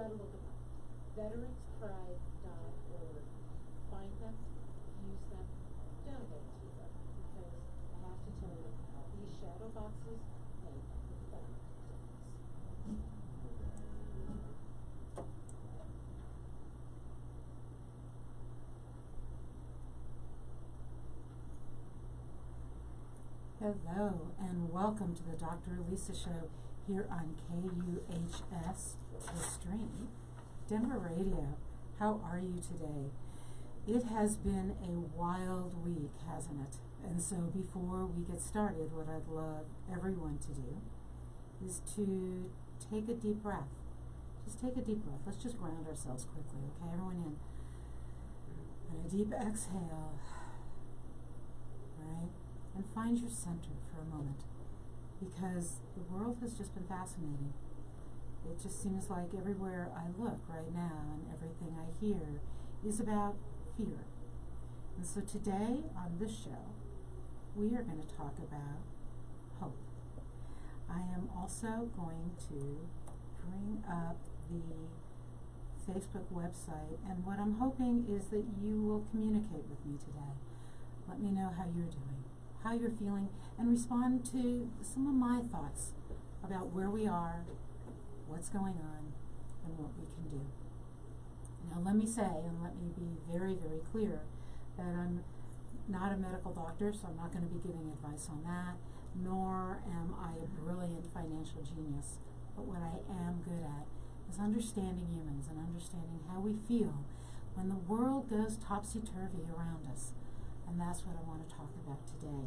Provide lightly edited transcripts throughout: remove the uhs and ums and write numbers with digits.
got to look them up. VeteransPride.org. Find them, use them, donate to them. Because I have to tell you, these shadow boxes make a profound difference. Hello and welcome to the Dr. Elisa Show here on KUHS, The Stream, Denver Radio. How are you today? It has been a wild week, hasn't it? And so before we get started, what I'd love everyone to do is to take a deep breath. Just take a deep breath. Let's just ground ourselves quickly, okay? Everyone in. And a deep exhale. Right? And find your center for a moment, because the world has just been fascinating. It just seems like everywhere I look right now and everything I hear is about fear. And so today on this show, we are going to talk about hope. I am also going to bring up the Facebook website, and what I'm hoping is that you will communicate with me today. Let me know how you're doing, how you're feeling, and respond to some of my thoughts about where we are, what's going on, and what we can do. Now let me say, and let me be very, very clear, that I'm not a medical doctor, so I'm not going to be giving advice on that, nor am I a brilliant financial genius. But what I am good at is understanding humans and understanding how we feel when the world goes topsy-turvy around us. And that's what I want to talk about today.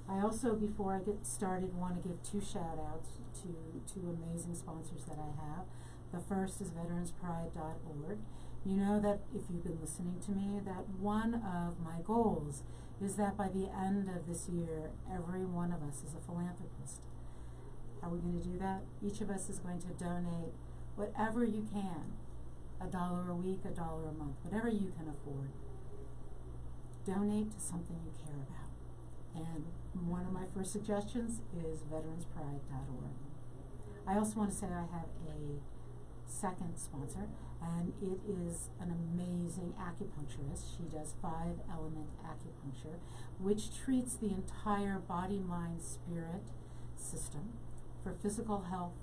I also, before I get started, want to give two shout-outs to two amazing sponsors that I have. The first is VeteransPride.org. You know that if you've been listening to me, that one of my goals is that by the end of this year, every one of us is a philanthropist. How are we going to do that? Each of us is going to donate whatever you can, $1 a week, $1 a month, whatever you can afford. Donate to something you care about. And one of my first suggestions is VeteransPride.org. I also want to say I have a second sponsor, and it is an amazing acupuncturist. She does 5-element acupuncture, which treats the entire body, mind, spirit system for physical health,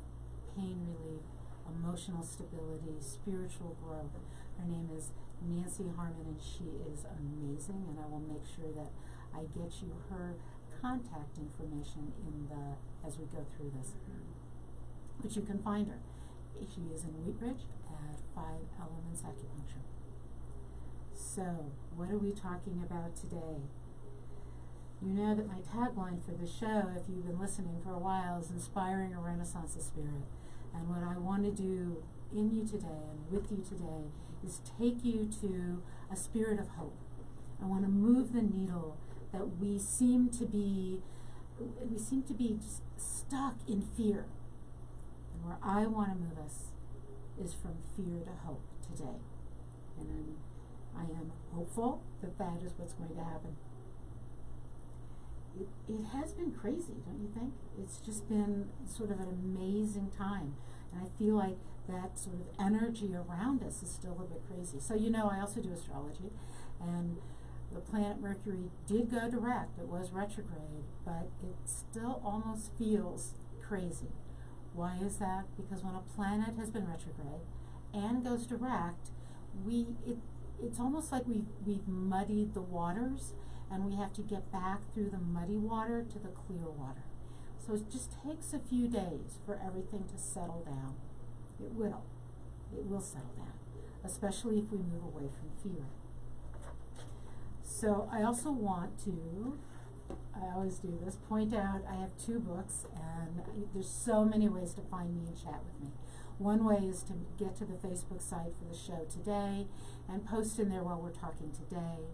pain relief, emotional stability, spiritual growth. Her name is Nancy Harmon, and she is amazing, and I will make sure that I get you her contact information as we go through this. But you can find her. She is in Wheatridge at 5 Elements Acupuncture. So, what are we talking about today? You know that my tagline for the show, if you've been listening for a while, is Inspiring a Renaissance of Spirit. And what I want to do in you today and with you today is take you to a spirit of hope. I want to move the needle that we seem to be just stuck in fear. And where I want to move us is from fear to hope today. And I am hopeful that that is what's going to happen. It has been crazy, don't you think? It's just been sort of an amazing time. And I feel like that sort of energy around us is still a bit crazy. So you know, I also do astrology, and the planet Mercury did go direct. It was retrograde, but it still almost feels crazy. Why is that? Because when a planet has been retrograde and goes direct, it's almost like we've muddied the waters, and we have to get back through the muddy water to the clear water. So it just takes a few days for everything to settle down. It will settle down, especially if we move away from fear. So I also want to, I always do this, point out I have 2 books, and there's so many ways to find me and chat with me. One way is to get to the Facebook site for the show today and post in there while we're talking today.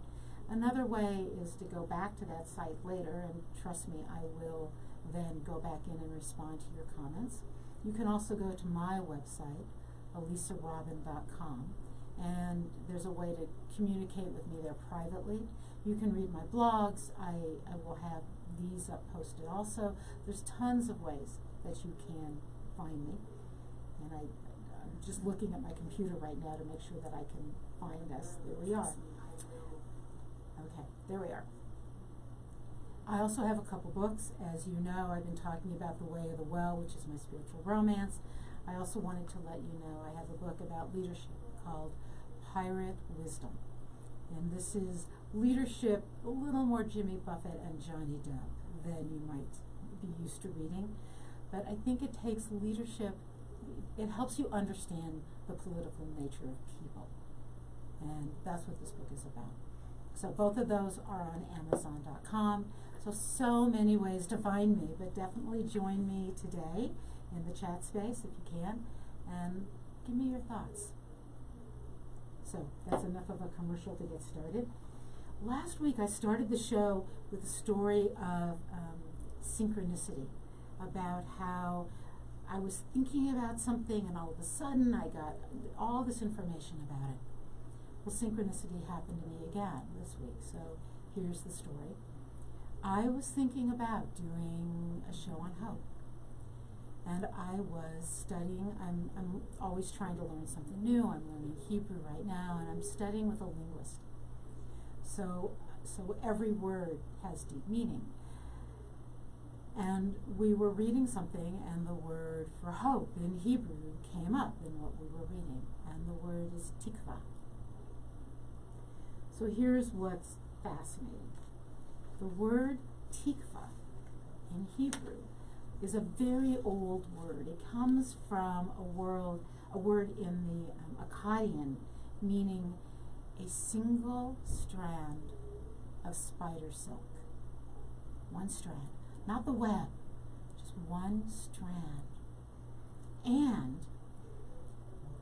Another way is to go back to that site later, and trust me, I will then go back in and respond to your comments. You can also go to my website, elisarobin.com, and there's a way to communicate with me there privately. You can read my blogs. I will have these up posted also. There's tons of ways that you can find me, and I'm just looking at my computer right now to make sure that I can find us. There we are. Okay, there we are. I also have a couple books. As you know, I've been talking about The Way of the Well, which is my spiritual romance. I also wanted to let you know I have a book about leadership called Pirate Wisdom. And this is leadership, a little more Jimmy Buffett and Johnny Depp than you might be used to reading. But I think it takes leadership, it helps you understand the political nature of people. And that's what this book is about. So both of those are on Amazon.com. So many ways to find me, but definitely join me today in the chat space if you can, and give me your thoughts. So that's enough of a commercial to get started. Last week I started the show with a story of synchronicity, about how I was thinking about something and all of a sudden I got all this information about it. Well, synchronicity happened to me again this week, so here's the story. I was thinking about doing a show on hope, and I was studying. I'm always trying to learn something new. I'm learning Hebrew right now, and I'm studying with a linguist. So every word has deep meaning. And we were reading something, and the word for hope in Hebrew came up in what we were reading, and the word is tikva. So here's what's fascinating. The word tikva in Hebrew is a very old word. It comes from a word in the Akkadian, meaning a single strand of spider silk. One strand, not the web, just one strand. And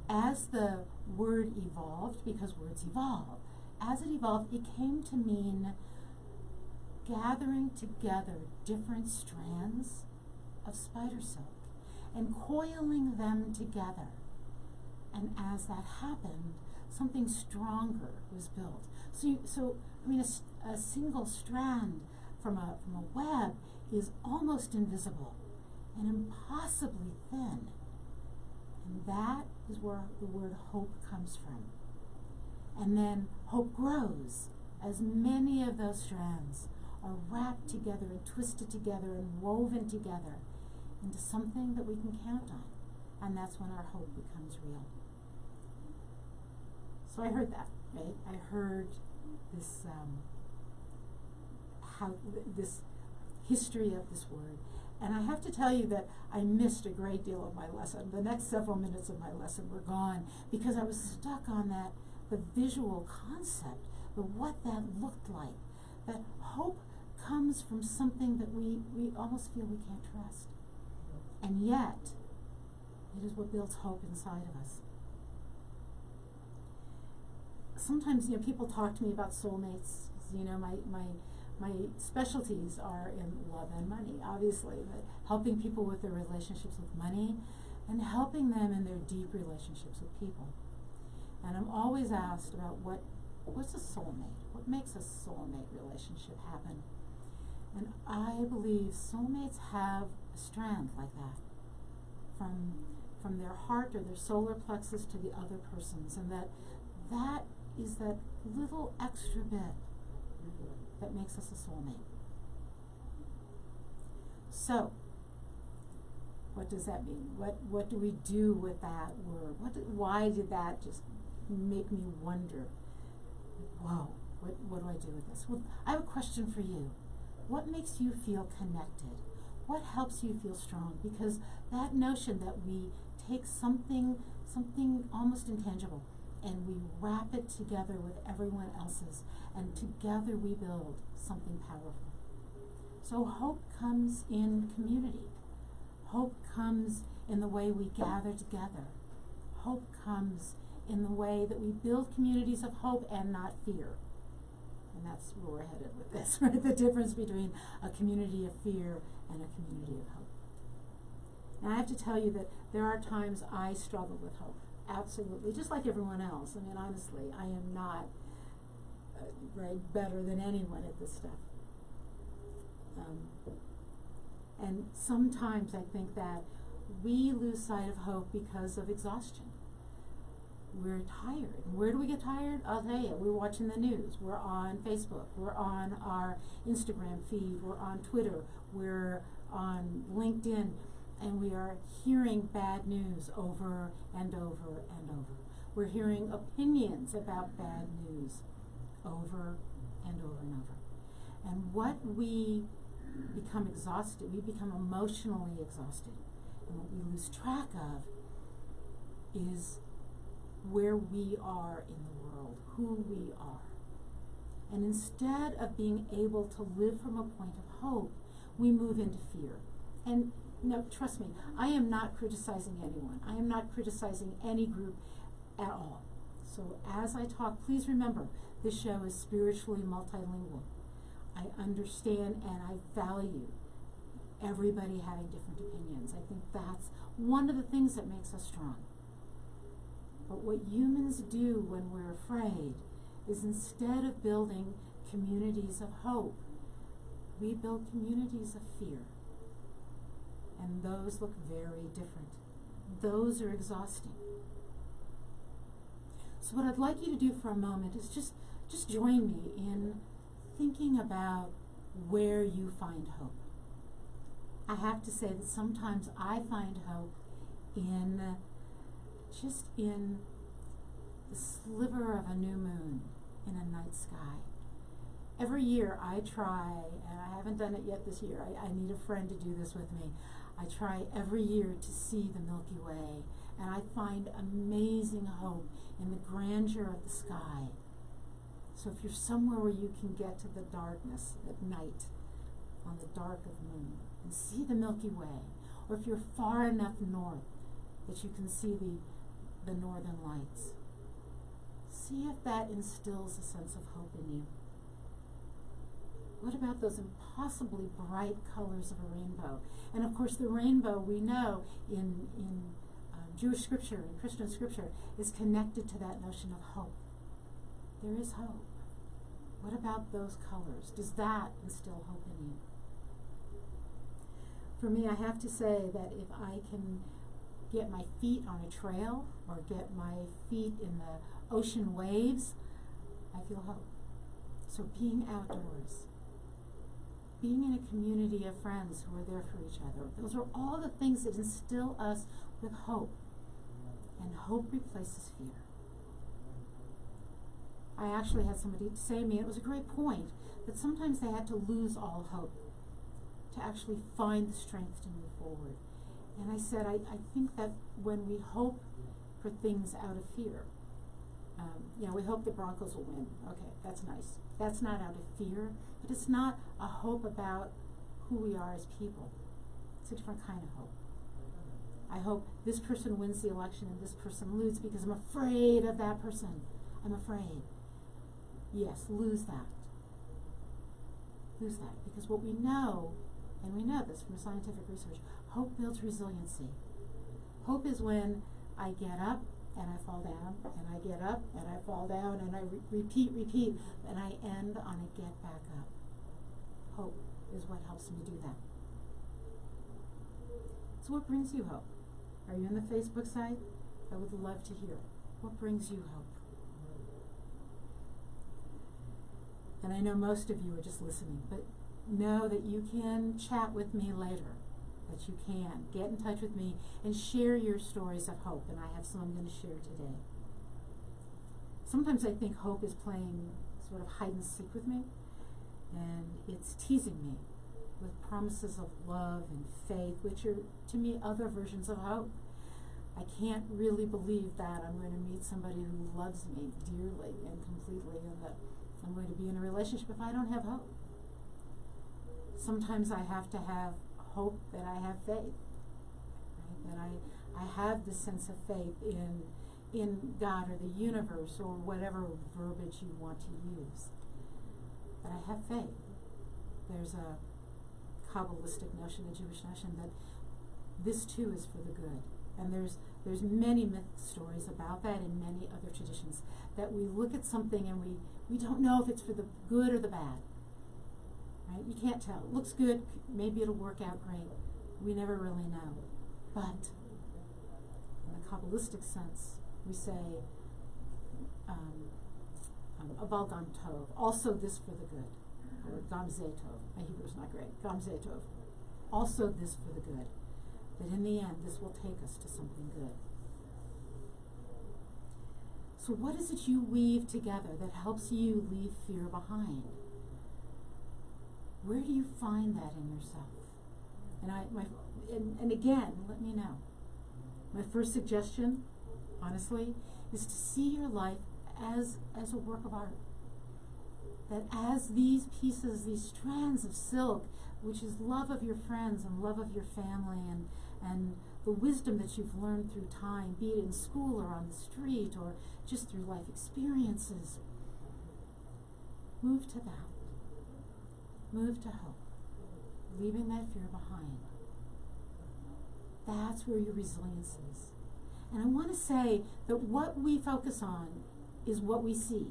as the word evolved, because words evolve, as it evolved, it came to mean gathering together different strands of spider silk and coiling them together. And as that happened, something stronger was built. A single strand from a web is almost invisible and impossibly thin. And that is where the word hope comes from. And then hope grows as many of those strands are wrapped together and twisted together and woven together into something that we can count on. And that's when our hope becomes real. So I heard that, right? I heard this this history of this word. And I have to tell you that I missed a great deal of my lesson. The next several minutes of my lesson were gone because I was stuck on the visual concept of what that looked like. That hope comes from something that we almost feel we can't trust. And yet, it is what builds hope inside of us. Sometimes, people talk to me about soulmates. My specialties are in love and money, obviously, but helping people with their relationships with money and helping them in their deep relationships with people. And I'm always asked about what's a soulmate? What makes a soulmate relationship happen? And I believe soulmates have a strand like that, from their heart or their solar plexus to the other person's, and that is that little extra bit that makes us a soulmate. So, what does that mean? What do we do with that word? Why did that just make me wonder, whoa, what do I do with this? Well, I have a question for you. What makes you feel connected? What helps you feel strong? Because that notion that we take something almost intangible and we wrap it together with everyone else's, and together we build something powerful. So hope comes in community. Hope comes in the way we gather together. Hope comes in the way that we build communities of hope and not fear. And that's where we're headed with this, right? The difference between a community of fear and a community of hope. And I have to tell you that there are times I struggle with hope. Absolutely, just like everyone else. I mean, honestly, I am not better than anyone at this stuff. And sometimes I think that we lose sight of hope because of exhaustion. we're tired. Where do we get tired? I'll tell you, we're watching the news. We're on Facebook. We're on our Instagram feed. We're on Twitter. We're on LinkedIn. And we are hearing bad news over and over and over. We're hearing opinions about bad news over and over and over. And what we become exhausted, we become emotionally exhausted. And what we lose track of is where we are in the world, who we are. And instead of being able to live from a point of hope, we move into fear. And no, trust me, I am not criticizing anyone. I am not criticizing any group at all. So as I talk, please remember, this show is spiritually multilingual. I understand and I value everybody having different opinions. I think that's one of the things that makes us strong. But what humans do when we're afraid is, instead of building communities of hope, we build communities of fear. And those look very different. Those are exhausting. So what I'd like you to do for a moment is just join me in thinking about where you find hope. I have to say that sometimes I find hope in the sliver of a new moon in a night sky. Every year I try, and I haven't done it yet this year, I need a friend to do this with me. I try every year to see the Milky Way, and I find amazing hope in the grandeur of the sky. So if you're somewhere where you can get to the darkness at night, on the dark of the moon, and see the Milky Way, or if you're far enough north that you can see the northern lights, see if that instills a sense of hope in you. What about those impossibly bright colors of a rainbow? And of course the rainbow, we know in Jewish scripture and Christian scripture, is connected to that notion of hope. There is hope. What about those colors? Does that instill hope in you? For me, I have to say that if I can get my feet on a trail or get my feet in the ocean waves, I feel hope. So being outdoors, being in a community of friends who are there for each other, those are all the things that instill us with hope. And hope replaces fear. I actually had somebody say to me, and it was a great point, that sometimes they had to lose all hope to actually find the strength to move forward. And I said, I think that when we hope for things out of fear, we hope the Broncos will win. Okay, that's nice. That's not out of fear, but it's not a hope about who we are as people. It's a different kind of hope. I hope this person wins the election and this person loses because I'm afraid of that person. I'm afraid. Yes, lose that. Lose that. Because what we know, and we know this from scientific research, hope builds resiliency. Hope is when I get up and I fall down, and I get up and I fall down, and I repeat, and I end on a get back up. Hope is what helps me do that. So what brings you hope? Are you on the Facebook site? I would love to hear. What brings you hope? And I know most of you are just listening, but know that you can chat with me later, that you can get in touch with me and share your stories of hope, and I have some I'm going to share today. Sometimes I think hope is playing sort of hide and seek with me, and it's teasing me with promises of love and faith, which are, to me, other versions of hope. I can't really believe that I'm going to meet somebody who loves me dearly and completely, and that I'm going to be in a relationship if I don't have hope. Sometimes I have to have hope that I have faith, right? That I have this sense of faith in God or the universe or whatever verbiage you want to use. But I have faith. There's a Kabbalistic notion, a Jewish notion, that this too is for the good. And there's many myth stories about that in many other traditions, that we look at something and we don't know if it's for the good or the bad. Right? You can't tell. It looks good, maybe it'll work out great. We never really know. But in the Kabbalistic sense, we say Aval Gam Tov, also this for the good, or Gam Ze Tov. My Hebrew's not great. Gam Ze Tov, also this for the good. That in the end, this will take us to something good. So what is it you weave together that helps you leave fear behind? Where do you find that in yourself? And again, let me know. My first suggestion, honestly, is to see your life as a work of art. That as these pieces, these strands of silk, which is love of your friends and love of your family and the wisdom that you've learned through time, be it in school or on the street or just through life experiences, move to that. Move to hope, leaving that fear behind. That's where your resilience is. And I want to say that what we focus on is what we see.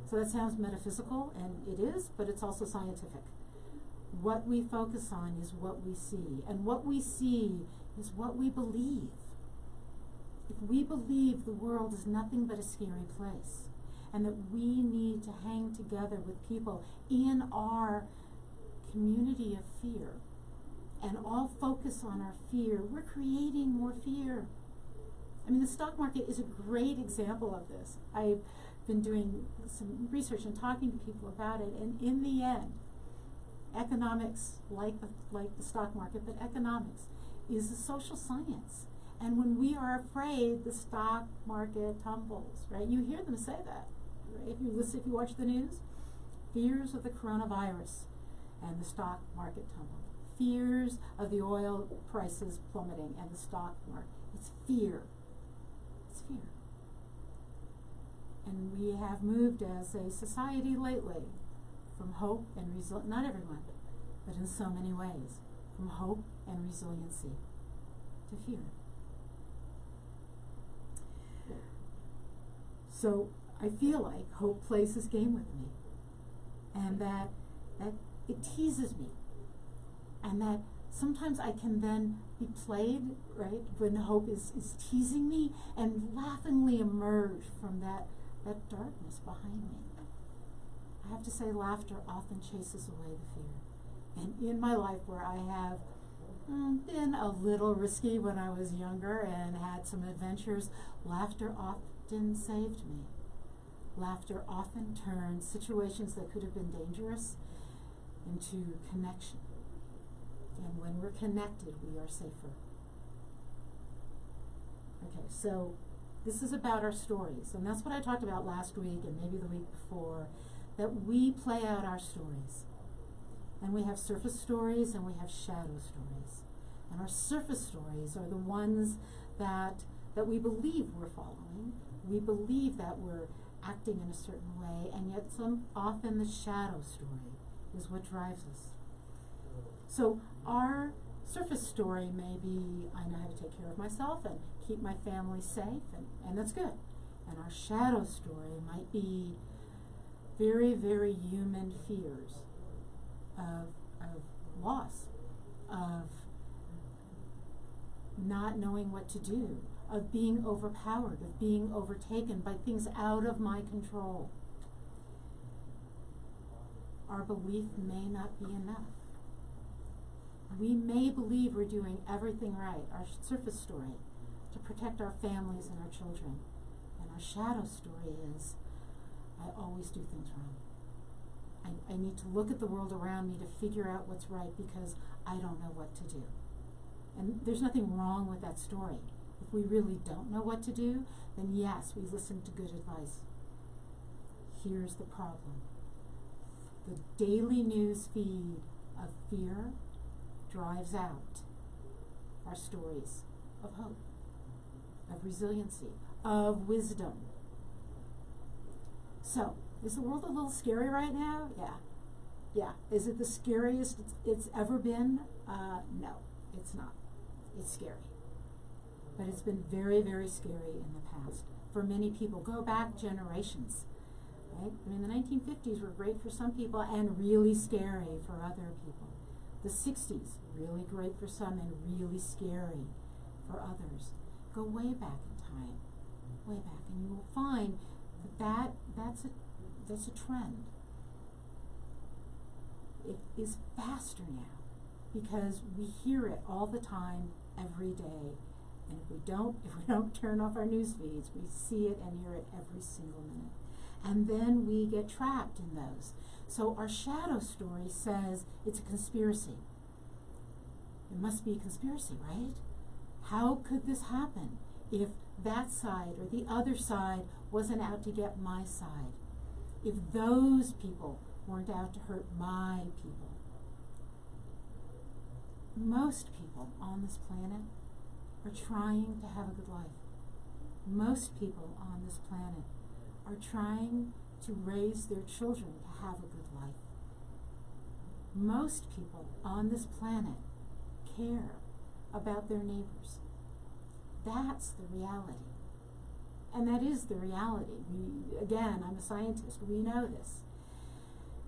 So that sounds metaphysical, and it is, but it's also scientific. What we focus on is what we see, and what we see is what we believe. If we believe the world is nothing but a scary place, and that we need to hang together with people in our community of fear, and all focus on our fear, we're creating more fear. I mean, the stock market is a great example of this. I've been doing some research and talking to people about it, and in the end, economics, like the stock market, but economics is a social science. And when we are afraid, the stock market tumbles, right? You hear them say that, right? If you watch the news, fears of the coronavirus and the stock market tumbled. Fears of the oil prices plummeting and the stock market. It's fear. It's fear. And we have moved as a society lately from hope and resilience, not everyone, but in so many ways, from hope and resiliency to fear. So I feel like hope plays this game with me, and that it teases me, and that sometimes I can then be played, right, when hope is teasing me, and laughingly emerge from that darkness behind me. I have to say, laughter often chases away the fear. And in my life, where I have been a little risky when I was younger and had some adventures, laughter often saved me. Laughter often turned situations that could have been dangerous into connection. And when we're connected, we are safer. Okay, so this is about our stories. And that's what I talked about last week and maybe the week before, that we play out our stories. And we have surface stories and we have shadow stories. And our surface stories are the ones that we believe we're following. We believe that we're acting in a certain way, and yet often the shadow story is what drives us. So our surface story may be, I know how to take care of myself and keep my family safe, and that's good. And our shadow story might be very, very human fears of loss, of not knowing what to do, of being overpowered, of being overtaken by things out of my control. Our belief may not be enough. We may believe we're doing everything right, our surface story, to protect our families and our children. And our shadow story is, I always do things wrong. I need to look at the world around me to figure out what's right because I don't know what to do. And there's nothing wrong with that story. If we really don't know what to do, then yes, we listen to good advice. Here's the problem. The daily news feed of fear drives out our stories of hope, of resiliency, of wisdom. So, is the world a little scary right now? Yeah. Is it the scariest it's ever been? No, it's not. It's scary. But it's been very, very scary in the past. For many people, go back generations, right? I mean, the 1950s were great for some people and really scary for other people. The 60s, really great for some and really scary for others. Go way back in time, way back, and you will find That's a trend. It is faster now because we hear it all the time, every day. And if we don't turn off our news feeds, we see it and hear it every single minute. And then we get trapped in those. So our shadow story says it's a conspiracy. It must be a conspiracy, right? How could this happen if that side or the other side wasn't out to get my side? If those people weren't out to hurt my people? Most people on this planet are trying to have a good life. Most people on this planet are trying to raise their children to have a good life. Most people on this planet care about their neighbors. That's the reality. And that is the reality. Again, I'm a scientist. We know this.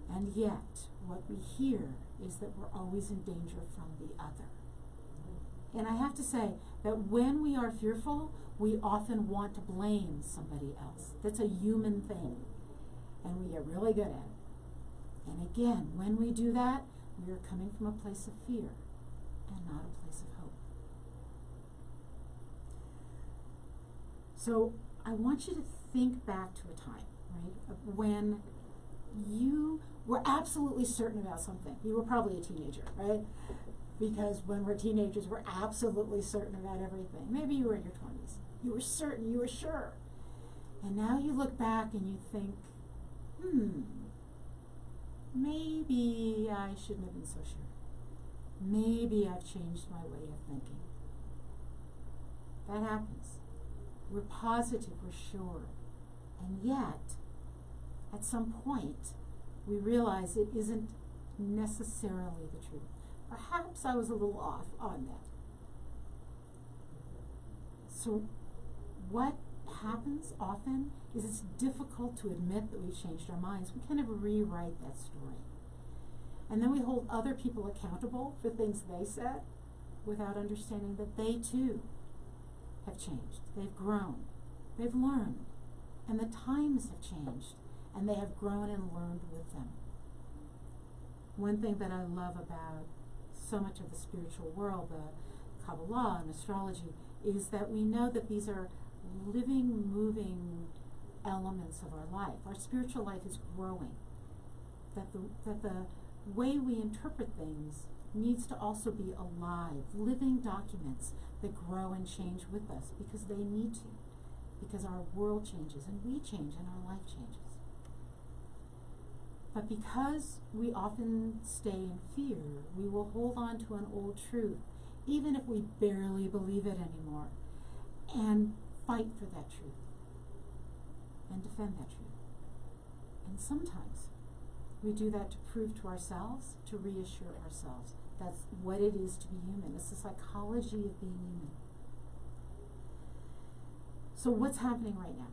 And yet, what we hear is that we're always in danger from the other. And I have to say that when we are fearful, we often want to blame somebody else. That's a human thing. And we get really good at it. And again, when we do that, we are coming from a place of fear and not a place of hope. So I want you to think back to a time, right, of when you were absolutely certain about something. You were probably a teenager, right? Because when we're teenagers, we're absolutely certain about everything. Maybe you were in your 20s. You were certain, you were sure. And now you look back and you think, maybe I shouldn't have been so sure. Maybe I've changed my way of thinking. That happens. We're positive, we're sure. And yet, at some point, we realize it isn't necessarily the truth. Perhaps I was a little off on that. So what happens often is it's difficult to admit that we've changed our minds. We kind of rewrite that story. And then we hold other people accountable for things they said without understanding that they too have changed. They've grown. They've learned. And the times have changed. And they have grown and learned with them. One thing that I love about so much of the spiritual world, the Kabbalah and astrology, is that we know that these are living, moving elements of our life. Our spiritual life is growing. That the way we interpret things needs to also be alive, living documents that grow and change with us because they need to, because our world changes and we change and our life changes. But because we often stay in fear, we will hold on to an old truth, even if we barely believe it anymore, and fight for that truth and defend that truth. And sometimes we do that to prove to ourselves, to reassure ourselves. That's what it is to be human. It's the psychology of being human. So what's happening right now?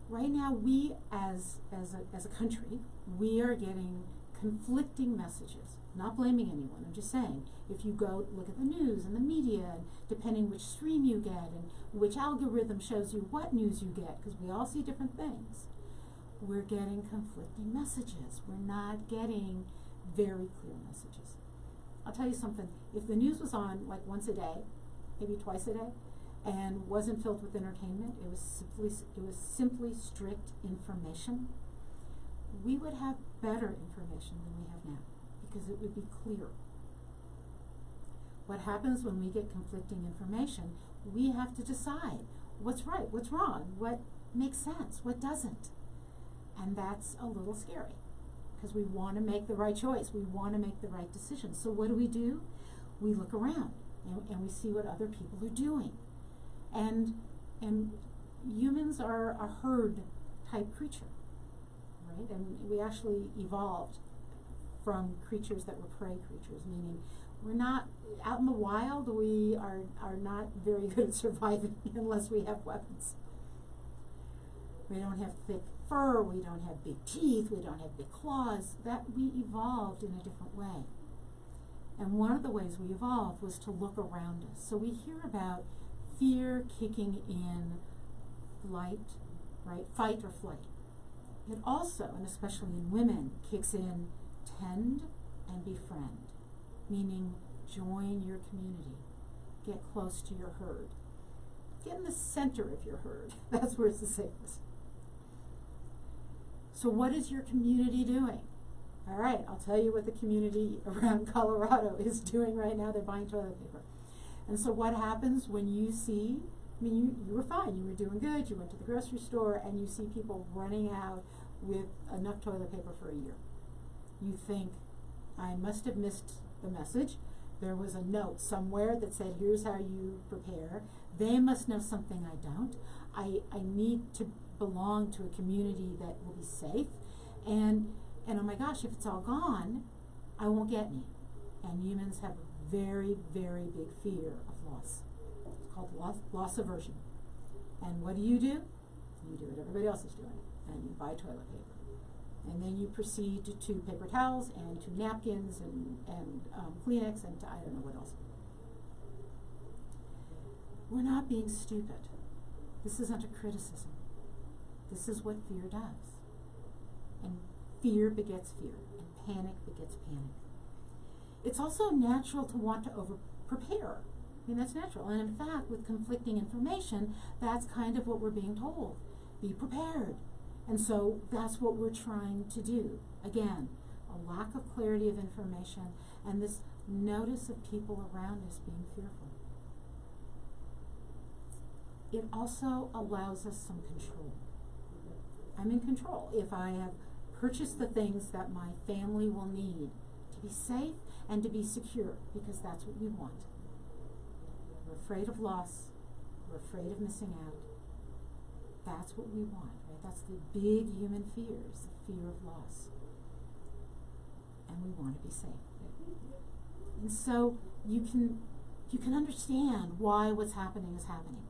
Right now, we as a country, we are getting conflicting messages. Not blaming anyone, I'm just saying, if you go look at the news and the media, and depending which stream you get and which algorithm shows you what news you get, because we all see different things, we're getting conflicting messages. We're not getting very clear messages. I'll tell you something, if the news was on like once a day, maybe twice a day, and wasn't filled with entertainment, it was simply strict information, we would have better information than we have now, because it would be clear. What happens when we get conflicting information, we have to decide what's right, what's wrong, what makes sense, what doesn't. And that's a little scary, because we want to make the right choice, we want to make the right decision. So what do? We look around and we see what other people are doing. And humans are a herd type creature, right? And we actually evolved from creatures that were prey creatures, meaning we're not out in the wild. We are not very good at surviving unless we have weapons. We don't have thick fur, we don't have big teeth, we don't have big claws. That we evolved in a different way. And one of the ways we evolved was to look around us. So we hear about fear kicking in flight, right? Fight or flight. It also, and especially in women, kicks in tend and befriend, meaning join your community, get close to your herd, get in the center of your herd. That's where it's the safest. So what is your community doing? All right, I'll tell you what the community around Colorado is doing right now. They're buying toilet paper. And so what happens when you see, you were fine, you were doing good, you went to the grocery store, and you see people running out with enough toilet paper for a year. You think, I must have missed the message. There was a note somewhere that said, here's how you prepare. They must know something I don't. I need to belong to a community that will be safe. And oh my gosh, if it's all gone, I won't get any. And humans have a very, very big fear of loss. It's called loss aversion. And what do? You do what everybody else is doing, and you buy toilet paper. And then you proceed to paper towels and to napkins and Kleenex and to I don't know what else. We're not being stupid. This isn't a criticism. This is what fear does. And fear begets fear, and panic begets panic. It's also natural to want to over-prepare. That's natural. And in fact, with conflicting information, that's kind of what we're being told. Be prepared. And so that's what we're trying to do. Again, a lack of clarity of information and this notice of people around us being fearful. It also allows us some control. I'm in control. If I have purchased the things that my family will need to be safe and to be secure, because that's what we want. We're afraid of loss. We're afraid of missing out. That's what we want, right? That's the big human fear, is the fear of loss. And we want to be safe. And so you can understand why what's happening is happening.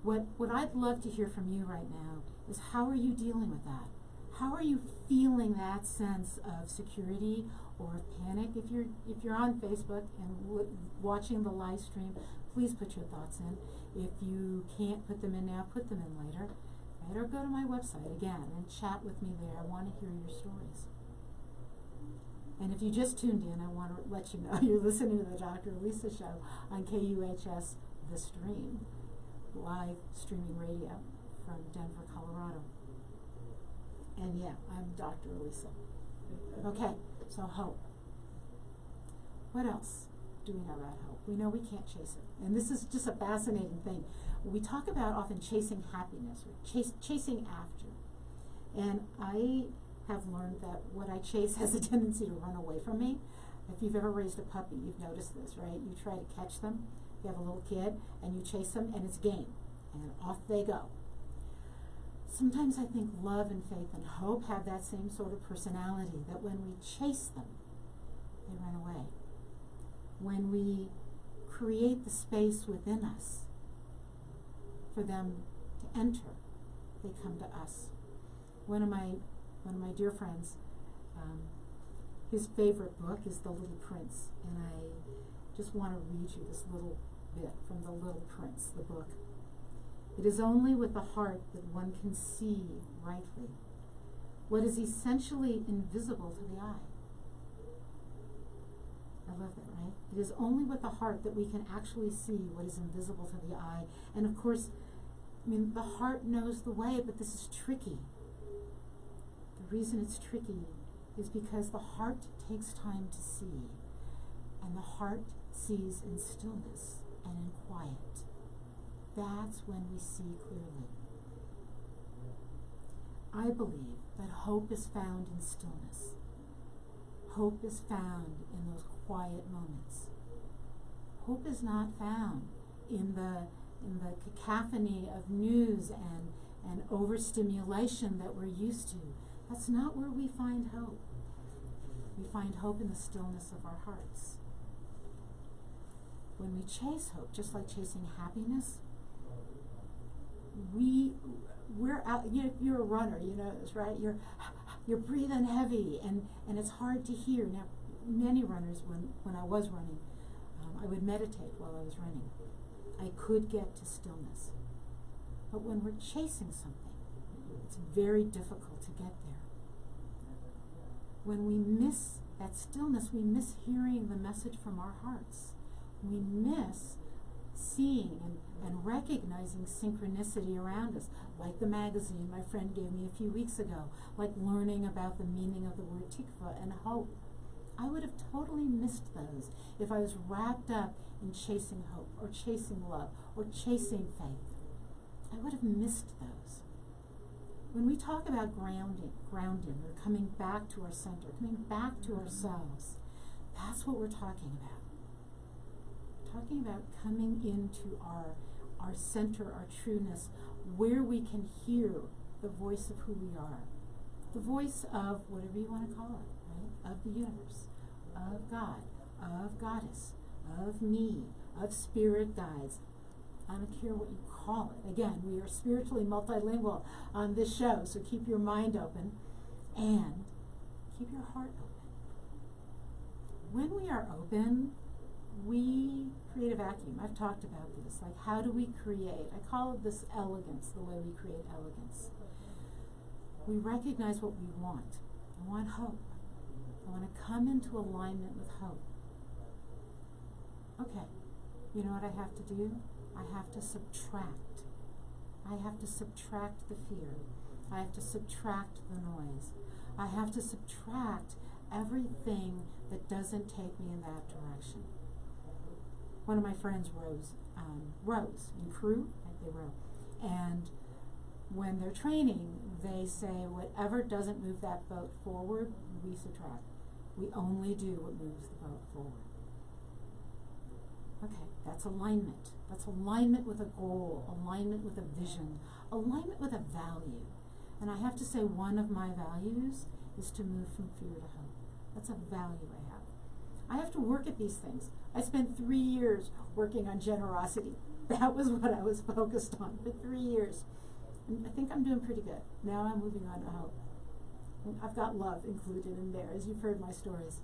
What I'd love to hear from you right now is, how are you dealing with that? How are you feeling that sense of security or of panic? If you're on Facebook and watching the live stream, please put your thoughts in. If you can't put them in now, put them in later. Right? Or go to my website again and chat with me there. I want to hear your stories. And if you just tuned in, I want to let you know you're listening to the Dr. Elisa Show on KUHS The Stream, live streaming radio from Denver, Colorado. And yeah, I'm Dr. Elisa. Okay, so hope. What else do we know about hope? We know we can't chase it. And this is just a fascinating thing. We talk about often chasing happiness or chasing after. And I have learned that what I chase has a tendency to run away from me. If you've ever raised a puppy, you've noticed this, right? You try to catch them. You have a little kid, and you chase them, and it's game. And off they go. Sometimes I think love and faith and hope have that same sort of personality, that when we chase them, they run away. When we create the space within us for them to enter, they come to us. One of my dear friends, his favorite book is The Little Prince, and I just want to read you this little bit from The Little Prince, the book. It is only with the heart that one can see rightly what is essentially invisible to the eye. I love that, right? It is only with the heart that we can actually see what is invisible to the eye. And of course, the heart knows the way, but this is tricky. The reason it's tricky is because the heart takes time to see, and the heart sees in stillness and in quiet. That's when we see clearly. I believe that hope is found in stillness. Hope is found in those quiet moments. Hope is not found in the cacophony of news and overstimulation that we're used to. That's not where we find hope. We find hope in the stillness of our hearts. When we chase hope, just like chasing happiness, we're out. You're a runner, you know this, right? You're breathing heavy, and it's hard to hear. Now, many runners, when I was running, I would meditate while I was running. I could get to stillness. But when we're chasing something, it's very difficult to get there. When we miss that stillness, we miss hearing the message from our hearts. We miss seeing and recognizing synchronicity around us, like the magazine my friend gave me a few weeks ago, like learning about the meaning of the word tikva and hope. I would have totally missed those if I was wrapped up in chasing hope or chasing love or chasing faith. I would have missed those. When we talk about grounding or coming back to our center, coming back to ourselves, that's what we're talking about. Talking about coming into our center, our trueness, where we can hear the voice of who we are, the voice of whatever you want to call it, right? Of the universe, of God, of Goddess, of me, of spirit guides. I don't care what you call it. Again, we are spiritually multilingual on this show, so keep your mind open and keep your heart open. When we are open, we create a vacuum. I've talked about this. Like, how do we create? I call it this elegance, the way we create elegance. We recognize what we want. I want hope. I want to come into alignment with hope. Okay, you know what I have to do? I have to subtract. I have to subtract the fear. I have to subtract the noise. I have to subtract everything that doesn't take me in that direction. One of my friends rows in crew, right? They row. And when they're training, they say whatever doesn't move that boat forward, we subtract. We only do what moves the boat forward. Okay, that's alignment. That's alignment with a goal, alignment with a vision, alignment with a value. And I have to say, one of my values is to move from fear to hope. That's a value I have. I have to work at these things. I spent 3 years working on generosity. That was what I was focused on for 3 years. And I think I'm doing pretty good. Now I'm moving on to hope. And I've got love included in there, as you've heard my stories.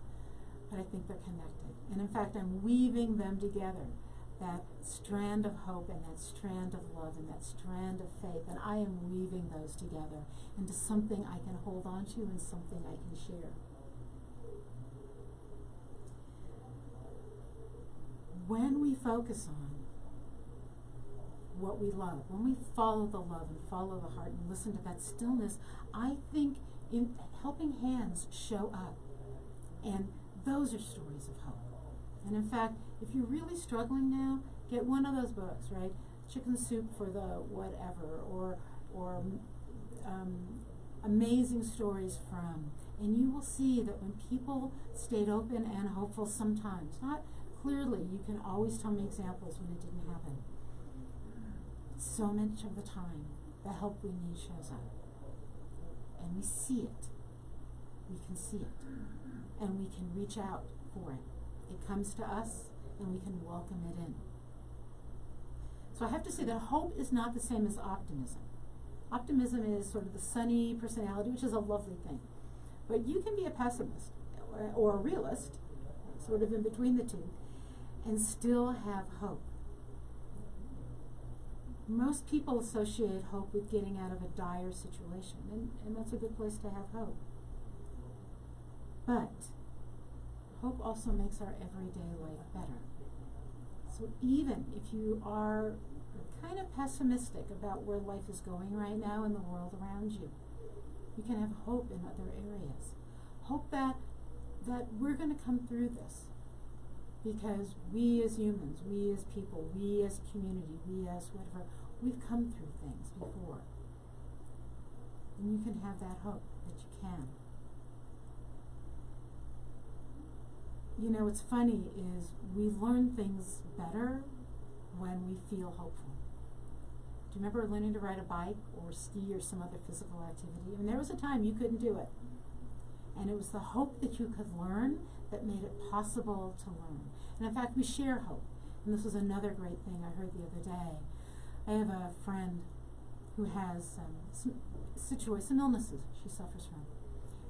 But I think they're connected. And in fact, I'm weaving them together. That strand of hope and that strand of love and that strand of faith. And I am weaving those together into something I can hold on to and something I can share. When we focus on what we love, when we follow the love and follow the heart and listen to that stillness, I think in helping hands show up. And those are stories of hope. And in fact, if you're really struggling now, get one of those books, right? Chicken Soup for the Whatever, or Amazing Stories From. And you will see that when people stayed open and hopeful sometimes, not clearly, you can always tell me examples when it didn't happen. So much of the time, the help we need shows up. And we see it. We can see it. And we can reach out for it. It comes to us, and we can welcome it in. So I have to say that hope is not the same as optimism. Optimism is sort of the sunny personality, which is a lovely thing. But you can be a pessimist or a realist, sort of in between the two, and still have hope. Most people associate hope with getting out of a dire situation, and that's a good place to have hope. But hope also makes our everyday life better. So even if you are kind of pessimistic about where life is going right now in the world around you, you can have hope in other areas. Hope that we're going to come through this. Because we as humans, we as people, we as community, we as whatever, we've come through things before. And you can have that hope that you can. You know, what's funny is we learn things better when we feel hopeful. Do you remember learning to ride a bike or ski or some other physical activity? I mean, there was a time you couldn't do it. And it was the hope that you could learn that made it possible to learn. And in fact, we share hope. And this was another great thing I heard the other day. I have a friend who has some illnesses she suffers from.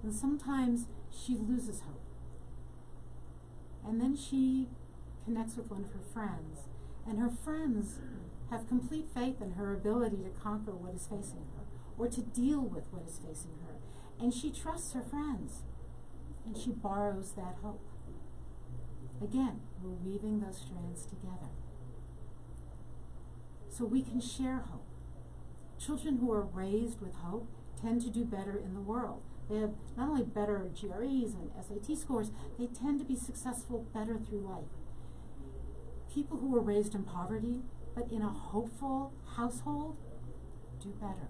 And sometimes she loses hope. And then she connects with one of her friends. And her friends have complete faith in her ability to conquer what is facing her. or to deal with what is facing her. And she trusts her friends, and she borrows that hope. Again, we're weaving those strands together. So we can share hope. Children who are raised with hope tend to do better in the world. They have not only better GREs and SAT scores, they tend to be successful better through life. People who were raised in poverty, but in a hopeful household, do better.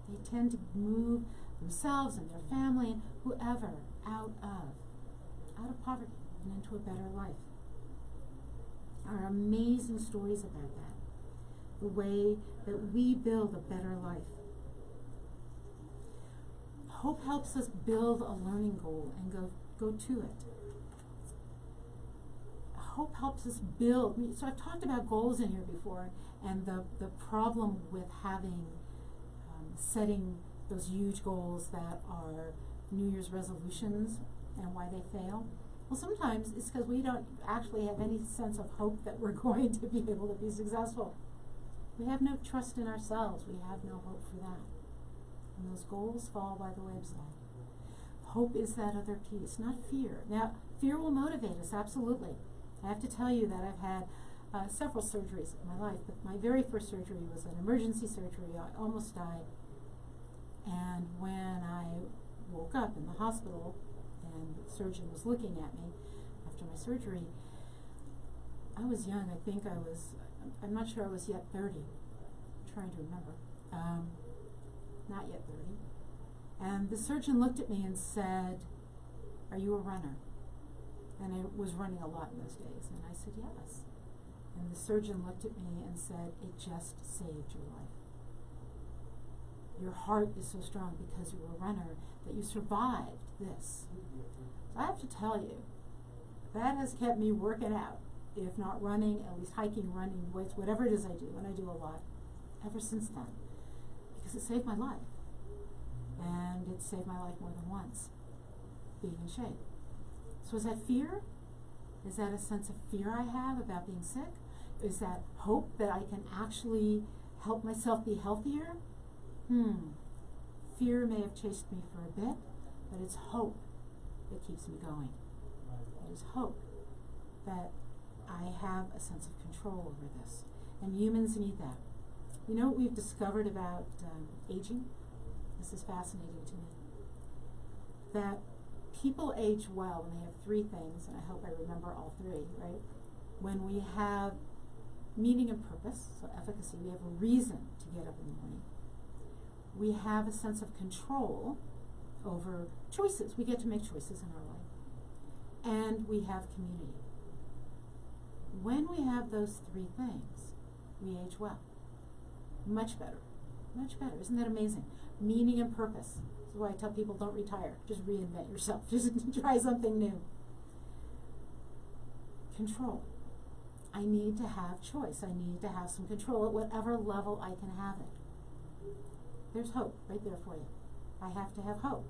They tend to move themselves and their family and whoever out of poverty and into a better life. There are amazing stories about that. The way that we build a better life. Hope helps us build a learning goal and go to it. Hope helps us build. So I've talked about goals in here before, and the problem with having setting those huge goals that are New Year's resolutions and why they fail. Well, sometimes it's because we don't actually have any sense of hope that we're going to be able to be successful. We have no trust in ourselves. We have no hope for that. And those goals fall by the wayside. Hope is that other piece, not fear. Now, fear will motivate us, absolutely. I have to tell you that I've had several surgeries in my life, but my very first surgery was an emergency surgery. I almost died. And when I woke up in the hospital and the surgeon was looking at me after my surgery, I was young. I think I'm not sure I was yet 30. I'm trying to remember. Not yet 30. And the surgeon looked at me and said, "Are you a runner?" And I was running a lot in those days. And I said, "Yes." And the surgeon looked at me and said, "It just saved your life. Your heart is so strong because you're a runner that you survived this." So I have to tell you, that has kept me working out. If not running, at least hiking, running, weights, whatever it is I do, and I do a lot, ever since then. Because it saved my life. And it saved my life more than once, being in shape. So is that fear? Is that a sense of fear I have about being sick? Is that hope that I can actually help myself be healthier? Fear may have chased me for a bit, but it's hope that keeps me going. It is hope that I have a sense of control over this. And humans need that. You know what we've discovered about aging? This is fascinating to me. That people age well when they have three things, and I hope I remember all three, right? When we have meaning and purpose, so efficacy, we have a reason to get up in the morning. We have a sense of control over choices. We get to make choices in our life. And we have community. When we have those three things, we age well. Much better. Much better. Isn't that amazing? Meaning and purpose. This is why I tell people, don't retire. Just reinvent yourself. Just try something new. Control. I need to have choice. I need to have some control at whatever level I can have it. There's hope right there for you. I have to have hope.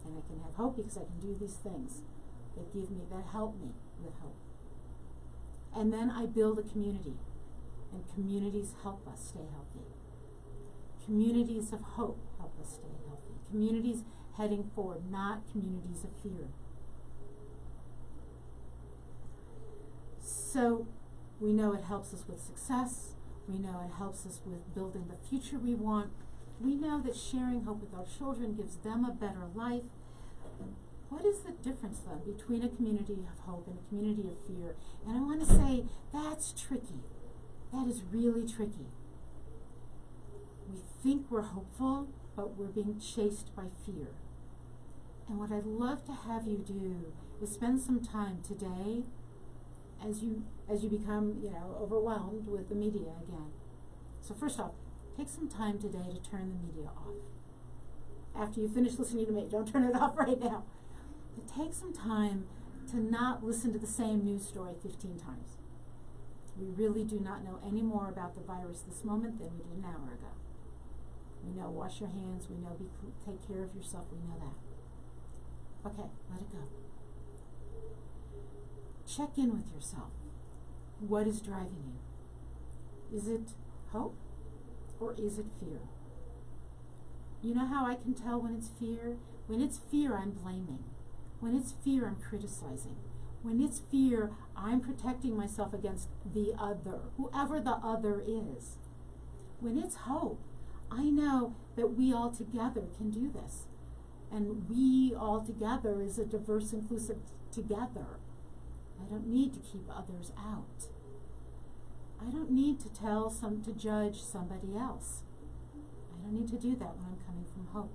And I can have hope because I can do these things that help me with hope. And then I build a community. And communities help us stay healthy. Communities of hope help us stay healthy. Communities heading forward, not communities of fear. So we know it helps us with success. We know it helps us with building the future we want. We know that sharing hope with our children gives them a better life. What is the difference, then, between a community of hope and a community of fear? And I want to say that's tricky. That is really tricky. We think we're hopeful, but we're being chased by fear. And what I'd love to have you do is spend some time today as you become, overwhelmed with the media again. So first off, take some time today to turn the media off. After you finish listening to me, don't turn it off right now. But take some time to not listen to the same news story 15 times. We really do not know any more about the virus this moment than we did an hour ago. We know wash your hands, we know take care of yourself, we know that. Okay, let it go. Check in with yourself. What is driving you? Is it hope or is it fear? You know how I can tell when it's fear? When it's fear, I'm blaming. When it's fear, I'm criticizing. When it's fear, I'm protecting myself against the other, whoever the other is. When it's hope, I know that we all together can do this. And we all together is a diverse, inclusive together. I don't need to keep others out. I don't need to to judge somebody else. I don't need to do that when I'm coming from hope.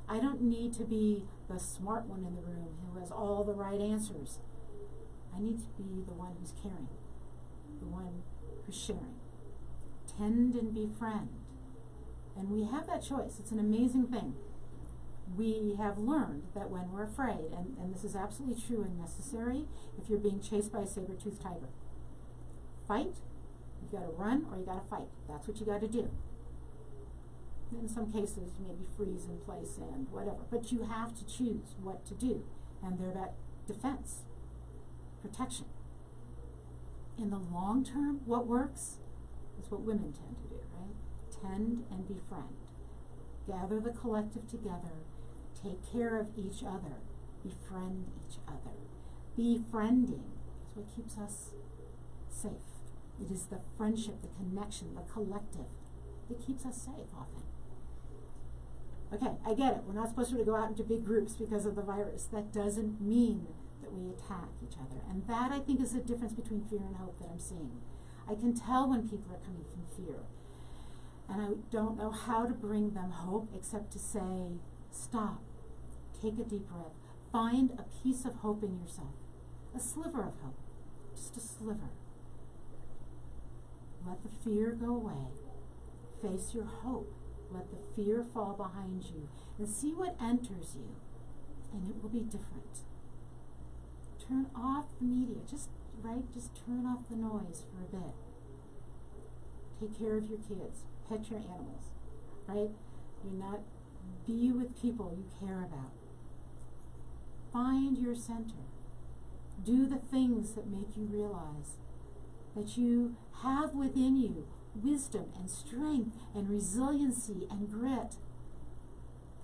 I don't need to be the smart one in the room who has all the right answers. I need to be the one who's caring, the one who's sharing. Tend and befriend. And we have that choice. It's an amazing thing. We have learned that when we're afraid, and this is absolutely true and necessary, if you're being chased by a saber-toothed tiger, fight, you gotta run, or you gotta fight. That's what you gotta do. In some cases, maybe freeze in place and whatever, but you have to choose what to do, and they're that defense, protection. In the long term, what works is what women tend to do, right? Tend and befriend. Gather the collective together, take care of each other, befriend each other. Befriending is what keeps us safe. It is the friendship, the connection, the collective that keeps us safe often. Okay, I get it. We're not supposed to go out into big groups because of the virus. That doesn't mean that we attack each other. And that, I think, is the difference between fear and hope that I'm seeing. I can tell when people are coming from fear. And I don't know how to bring them hope except to say, stop, take a deep breath, find a piece of hope in yourself, a sliver of hope, just a sliver. Let the fear go away. Face your hope. Let the fear fall behind you and see what enters you, and it will be different. Turn off the media, just turn off the noise for a bit. Take care of your kids, pet your animals, right? Be with people you care about. Find your center. Do the things that make you realize that you have within you wisdom and strength and resiliency and grit,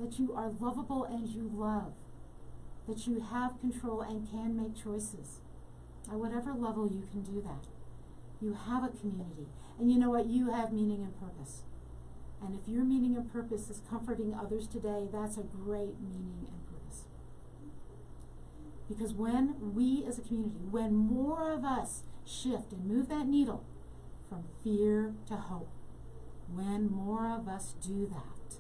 that you are lovable and you love, that you have control and can make choices. At whatever level you can do that. You have a community. And you know what? You have meaning and purpose. And if your meaning and purpose is comforting others today, that's a great meaning and purpose. Because when we as a community, when more of us shift and move that needle from fear to hope, when more of us do that,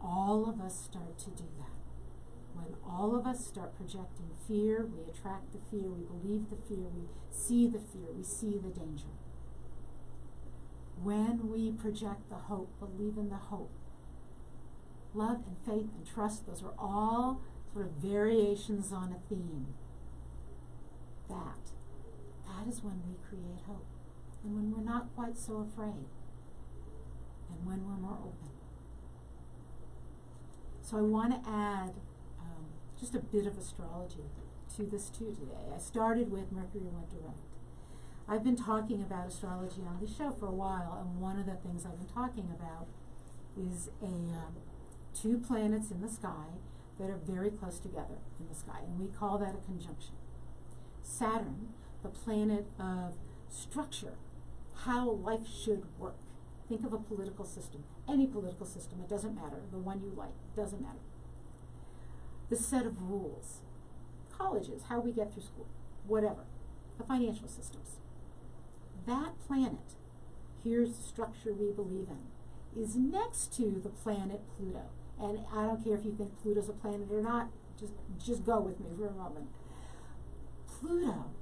all of us start to do that. When all of us start projecting fear, we attract the fear, we believe the fear, we see the fear, we see the danger. When we project the hope, believe in the hope, love and faith and trust, those are all sort of variations on a theme. That is when we create hope. And when we're not quite so afraid. And when we're more open. So I want to add just a bit of astrology to this too today. I started with Mercury went direct. I've been talking about astrology on the show for a while, and one of the things I've been talking about is two planets in the sky that are very close together in the sky, and we call that a conjunction. Saturn, the planet of structure, how life should work. Think of a political system, any political system, it doesn't matter, the one you like, it doesn't matter. The set of rules, colleges, how we get through school, whatever, the financial systems. That planet, here's the structure we believe in, is next to the planet Pluto. And I don't care if you think Pluto's a planet or not, just go with me for a moment. Pluto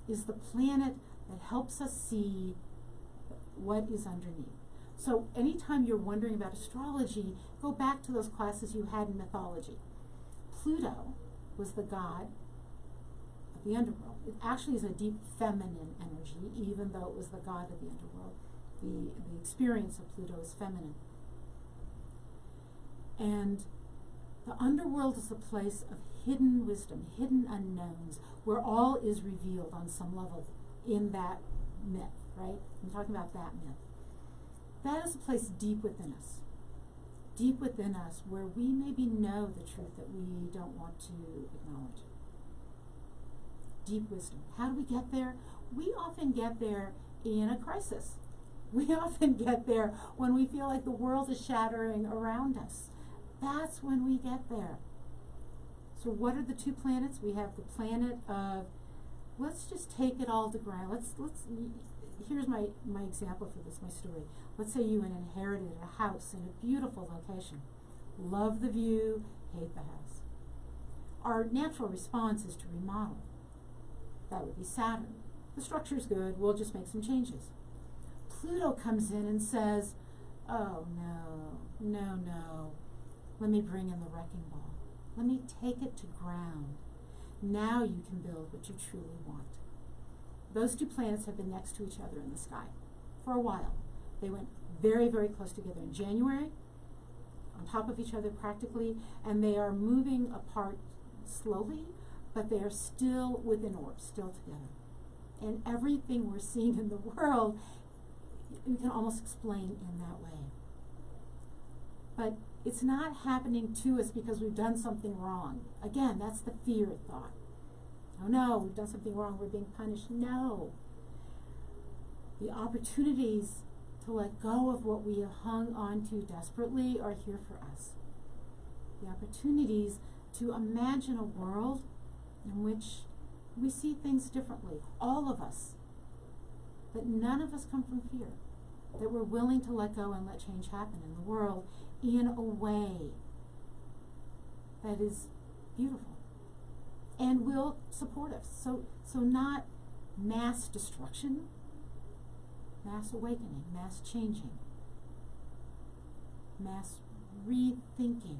is the planet that helps us see what is underneath. So anytime you're wondering about astrology, go back to those classes you had in mythology. Pluto was the god of the underworld. It actually is a deep feminine energy, even though it was the god of the underworld. The experience of Pluto is feminine. And the underworld is the place of hidden wisdom, hidden unknowns, where all is revealed on some level in that myth, right? I'm talking about that myth. That is a place deep within us. deep within us where we maybe know the truth that we don't want to acknowledge. Deep wisdom. How do we get there? We often get there in a crisis. We often get there when we feel like the world is shattering around us. That's when we get there. So what are the two planets? We have the planet of, let's just take it all to ground. Here's my example for this, my story. Let's say you inherited a house in a beautiful location. Love the view, hate the house. Our natural response is to remodel. That would be Saturn. The structure's good, we'll just make some changes. Pluto comes in and says, oh no, let me bring in the wrecking ball. Let me take it to ground. Now you can build what you truly want. Those two planets have been next to each other in the sky for a while. They went very, very close together in January, on top of each other practically, and they are moving apart slowly, but they are still within orbs, still together. And everything we're seeing in the world, we can almost explain in that way. But it's not happening to us because we've done something wrong. Again, that's the fear thought. Oh no, we've done something wrong, we're being punished. No. The opportunities to let go of what we have hung on to desperately are here for us. The opportunities to imagine a world in which we see things differently, all of us. That none of us come from fear. That we're willing to let go and let change happen in the world in a way that is beautiful and will support us. So not mass destruction, mass awakening, mass changing, mass rethinking,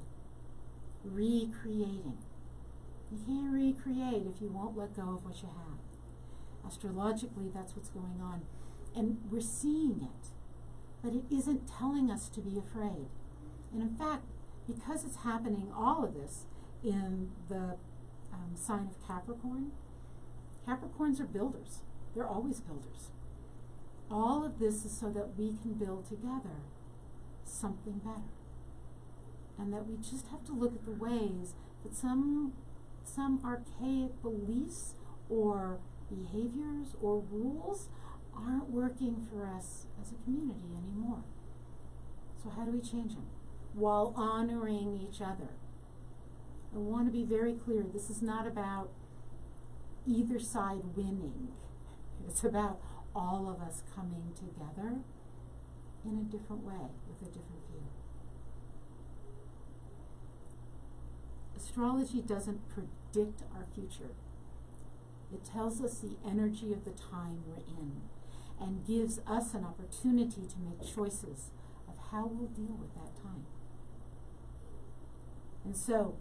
recreating. You can't recreate if you won't let go of what you have. Astrologically, that's what's going on. And we're seeing it, but it isn't telling us to be afraid. And in fact, because it's happening, all of this, in the sign of Capricorn, Capricorns are builders. They're always builders. All of this is so that we can build together something better. And that we just have to look at the ways that some archaic beliefs or behaviors or rules aren't working for us as a community anymore. So how do we change them? While honoring each other. I want to be very clear, this is not about either side winning. It's about all of us coming together in a different way, with a different view. Astrology doesn't predict our future. It tells us the energy of the time we're in and gives us an opportunity to make choices of how we'll deal with that time. And so,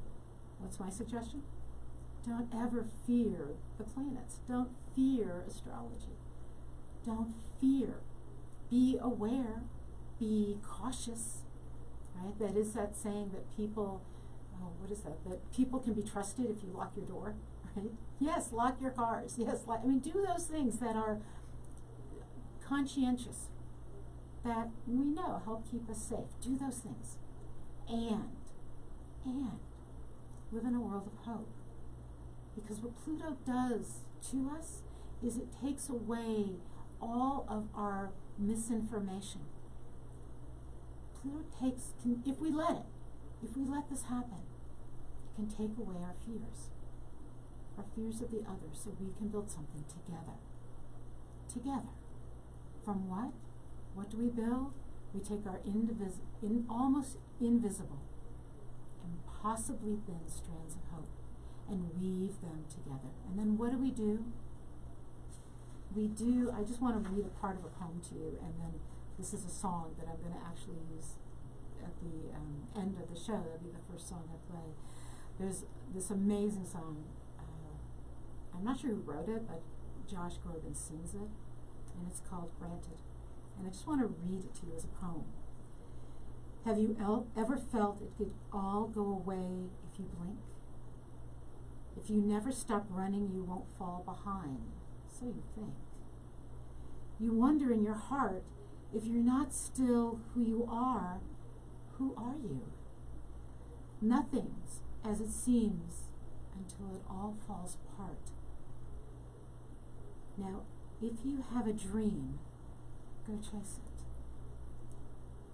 what's my suggestion? Don't ever fear the planets. Don't fear astrology. Don't fear. Be aware. Be cautious. Right? That is that saying that people, that people can be trusted if you lock your door. Right? Yes, lock your cars. Yes, do those things that are conscientious, that we know help keep us safe. Do those things. And live in a world of hope. Because what Pluto does to us is it takes away all of our misinformation. Pluto if we let this happen, it can take away our fears of the other, so we can build something together. Together. From what? What do we build? We take our almost invisible, impossibly thin strands of hope and weave them together. And then what do? I just want to read a part of a poem to you, and then this is a song that I'm going to actually use at the end of the show. That'll be the first song I play. There's this amazing song. I'm not sure who wrote it, but Josh Groban sings it, and it's called Granted. And I just want to read it to you as a poem. Have you ever felt it could all go away if you blink? If you never stop running, you won't fall behind, so you think. You wonder in your heart, if you're not still who you are, who are you? Nothing's as it seems until it all falls apart. Now, if you have a dream, go chase it.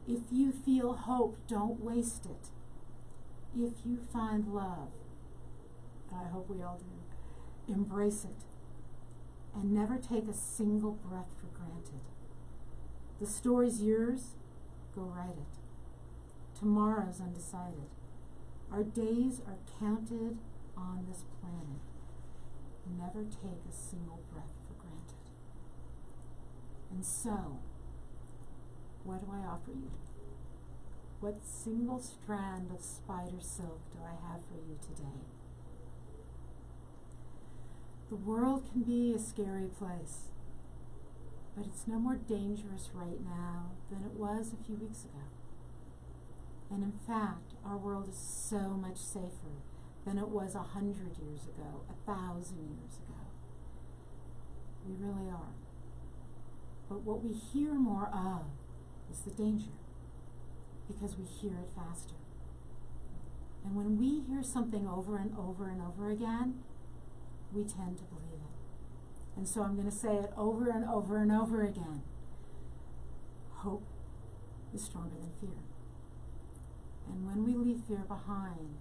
If you feel hope, don't waste it. If you find love, and I hope we all do, embrace it. And never take a single breath for granted. The story's yours, go write it. Tomorrow's undecided. Our days are counted on this planet. Never take a single breath for granted. And so, what do I offer you? What single strand of spider silk do I have for you today? The world can be a scary place, but it's no more dangerous right now than it was a few weeks ago. And in fact, our world is so much safer than it was 100 years ago, 1,000 years ago. We really are. But what we hear more of is the danger, because we hear it faster. And when we hear something over and over and over again, we tend to believe it. And so I'm going to say it over and over and over again. Hope is stronger than fear. And when we leave fear behind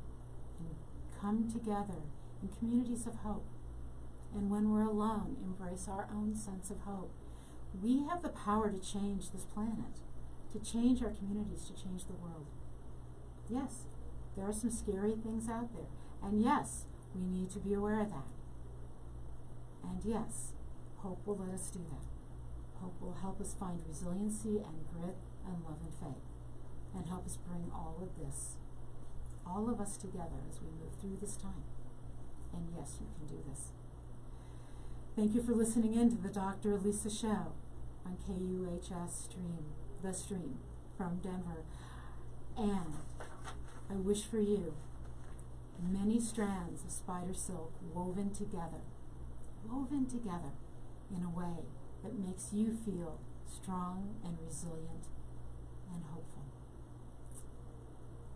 and come together in communities of hope, and when we're alone, embrace our own sense of hope, we have the power to change this planet, to change our communities, to change the world. Yes, there are some scary things out there. And yes, we need to be aware of that. And yes, hope will let us do that. Hope will help us find resiliency and grit and love and faith, and help us bring all of this, all of us together as we move through this time. And yes, you can do this. Thank you for listening in to the Dr. Elisa Show on KUHS The Stream from Denver. And I wish for you many strands of spider silk woven together in a way that makes you feel strong and resilient and hopeful.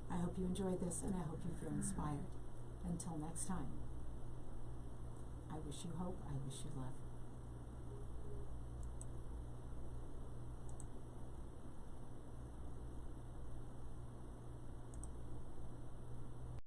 I hope you enjoyed this, and I hope you feel inspired. Until next time, I wish you hope, I wish you love.